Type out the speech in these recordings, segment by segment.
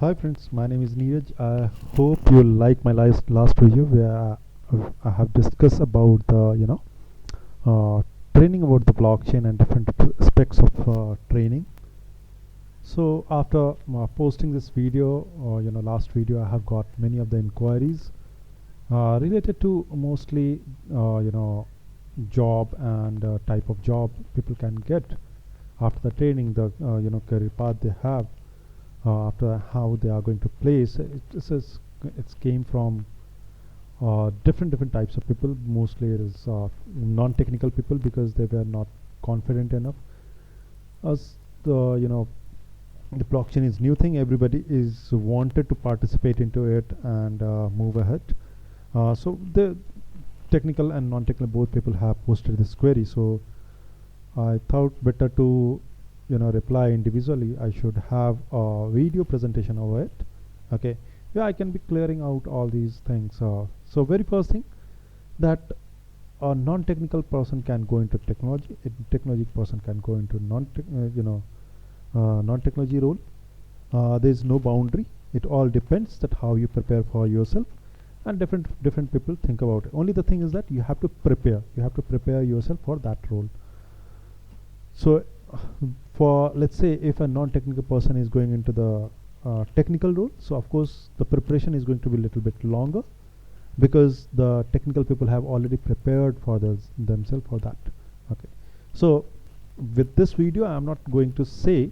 Hi friends, my name is Neeraj. I hope you like my last video where I have discussed about the training about the blockchain and different aspects of training. So after posting this video, last video, I have got many of the inquiries related to mostly job and type of job people can get after the training, the career path they have. After how they are going to place it came from different types of people. Mostly it is non-technical people because they were not confident enough. As the blockchain is new thing, everybody is wanted to participate into it and move ahead. So the technical and non-technical both people have posted this query, so I thought better to reply individually. I should have a video presentation over it. Okay, yeah, I can be clearing out all these things. So very first thing, that a non-technical person can go into technology, a technology person can go into non-technology role. There is no boundary. It all depends that how you prepare for yourself, and different people think about it. Only the thing is that you have to prepare yourself for that role. So for, let's say, if a non-technical person is going into the technical role, so of course the preparation is going to be a little bit longer, because the technical people have already prepared for themselves for that. Okay, so with this video I am not going to say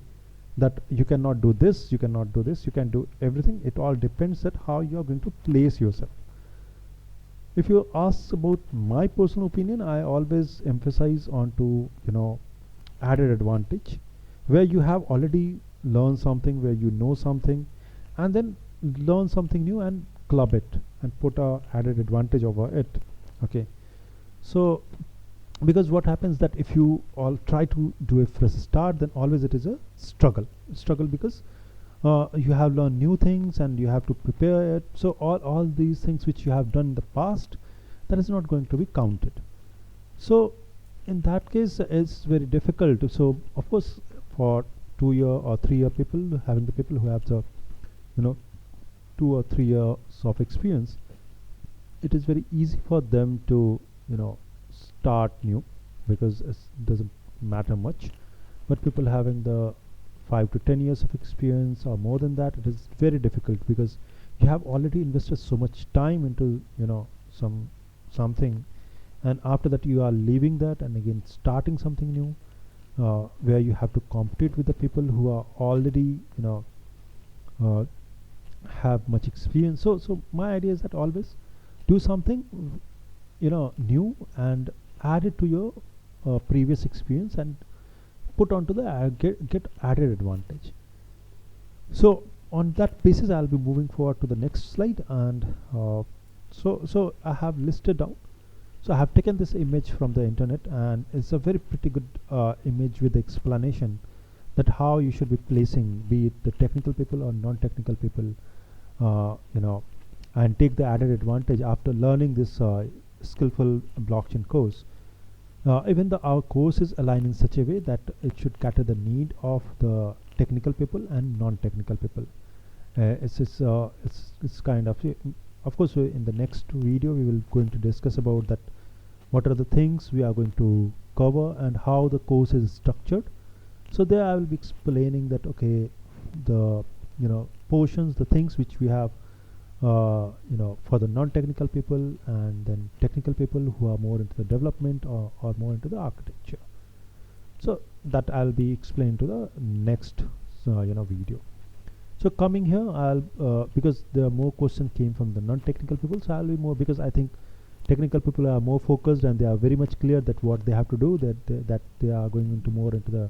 that you cannot do this, you cannot do this, you can do everything. It all depends that how you are going to place yourself. If you ask about my personal opinion, I always emphasize on to added advantage, where you have already learned something, where you know something, and then learn something new and club it and put a added advantage over it. Okay, so because what happens that if you all try to do a fresh start, then always it is a struggle because you have learned new things and you have to prepare it. So all these things which you have done in the past, that is not going to be counted. So in that case it's very difficult. So of course for 2 year or 3 year people, having the people who have the 2 or 3 years of experience, it is very easy for them to start new, because it doesn't matter much. But people having the 5 to 10 years of experience or more than that, it is very difficult, because you have already invested so much time into something, and after that you are leaving that and again starting something new, where you have to compete with the people who are already uh, have much experience. So my idea is that always do something new and add it to your previous experience and put onto the get added advantage. So on that basis I'll be moving forward to the next slide. And so I have listed down. So I have taken this image from the internet, and it's a very pretty good image with the explanation that how you should be placing, be it the technical people or non-technical people, and take the added advantage after learning this skillful blockchain course. Even our course is aligned in such a way that it should cater the need of the technical people and non-technical people. It's kind of course in the next video we will going to discuss about that, what are the things we are going to cover and how the course is structured. So there I will be explaining that, okay, the portions, the things which we have for the non-technical people, and then technical people who are more into the development or more into the architecture. So that I'll be explaining to the next video. So coming here, I'll because there are more questions came from the non-technical people, so I'll be more, because I think technical people are more focused and they are very much clear that what they have to do, that they are going into more into the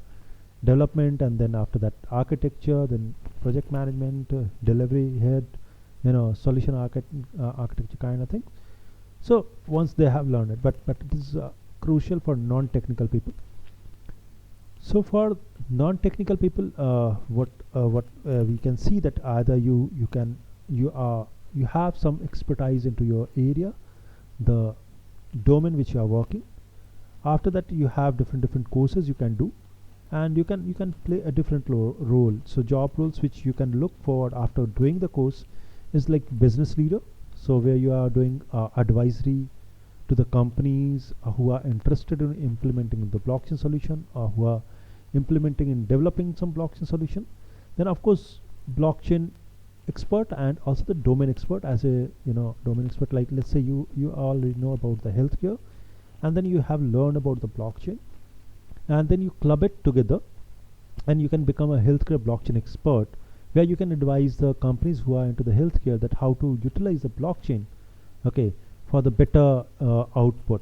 development, and then after that architecture, then project management, delivery head, solution architecture kind of thing. So once they have learned it, but it is crucial for non-technical people. So for non-technical people, what we can see that either you have some expertise into your area, the domain which you are working. After that you have different courses you can do, and you can play a different role. So job roles which you can look forward after doing the course is like business leader, so where you are doing advisory to the companies who are interested in implementing the blockchain solution, or who are implementing and developing some blockchain solution. Then of course blockchain expert, and also the domain expert. As a domain expert, like let's say you already know about the healthcare, and then you have learned about the blockchain, and then you club it together, and you can become a healthcare blockchain expert, where you can advise the companies who are into the healthcare that how to utilize the blockchain, okay, for the better output.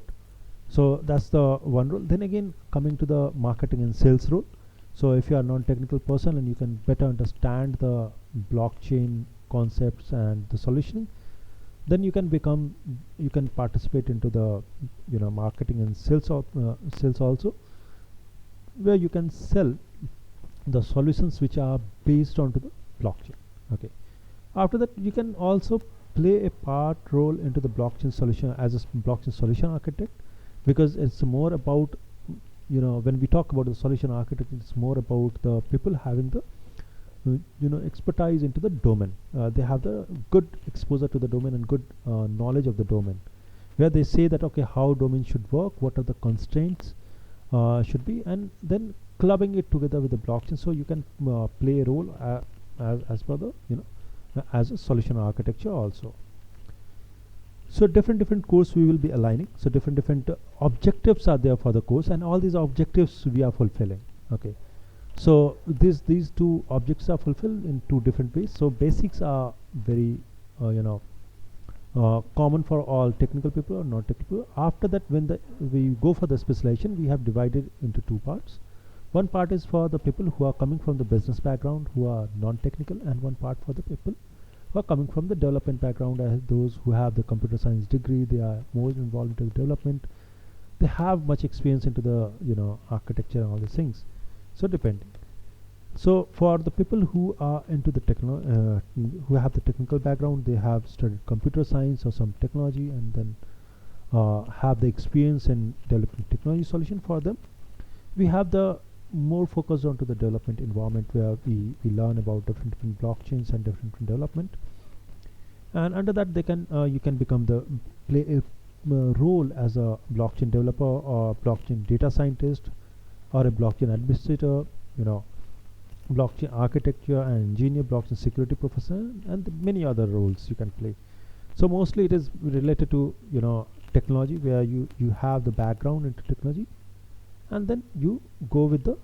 So that's the one role. Then again, coming to the marketing and sales role, so if you are non-technical person and you can better understand the blockchain concepts and the solutioning, then you can participate into the marketing and sales also, where you can sell the solutions which are based onto the blockchain. Okay, after that you can also play a part role into the blockchain solution as a blockchain solution architect, because it's more about, when we talk about the solution architect, it's more about the people having the expertise into the domain. They have the good exposure to the domain and good knowledge of the domain, where they say that okay, how domain should work, what are the constraints should be, and then clubbing it together with the blockchain, so you can play a role as per the as a solution architecture also. So different course we will be aligning, so different objectives are there for the course, and all these objectives we are fulfilling. Okay, so these two objects are fulfilled in two different ways. So basics are very common for all technical people or not technical. After that, when we go for the specialization, we have divided into two parts. One part is for the people who are coming from the business background, who are non-technical, and one part for the people who are coming from the development background, as those who have the computer science degree. They are more involved into the development, they have much experience into the architecture and all these things. So depending. So for the people who are into the who have the technical background, they have studied computer science or some technology, and then have the experience in developing technology solution. For them, we have the more focused onto the development environment, where we learn about different blockchains and different development. And under that, they can you can become the play a role as a blockchain developer, or blockchain data scientist, or a blockchain administrator, blockchain architecture and engineer, blockchain security professor, and many other roles you can play. So mostly it is related to technology, where you have the background into technology, and then you go with the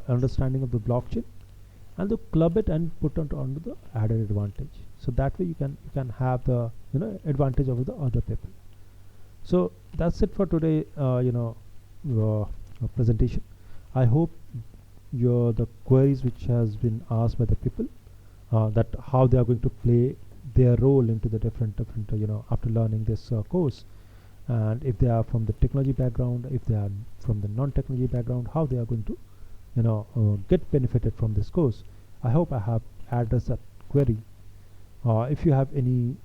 understanding of the blockchain, and to club it and put onto the added advantage. So that way you can have the advantage over the other people. So that's it for today presentation. I hope the queries which has been asked by the people, that how they are going to play their role into the different after learning this course, and if they are from the technology background, if they are from the non-technology background, how they are going to get benefited from this course. I hope I have addressed that query. If you have any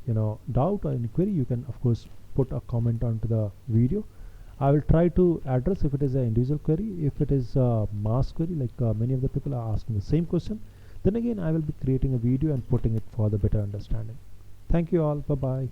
doubt or any query, you can of course put a comment onto the video. I will try to address if it is an individual query. If it is a mass query, like many of the people are asking the same question, then again I will be creating a video and putting it for the better understanding. Thank you all. Bye bye.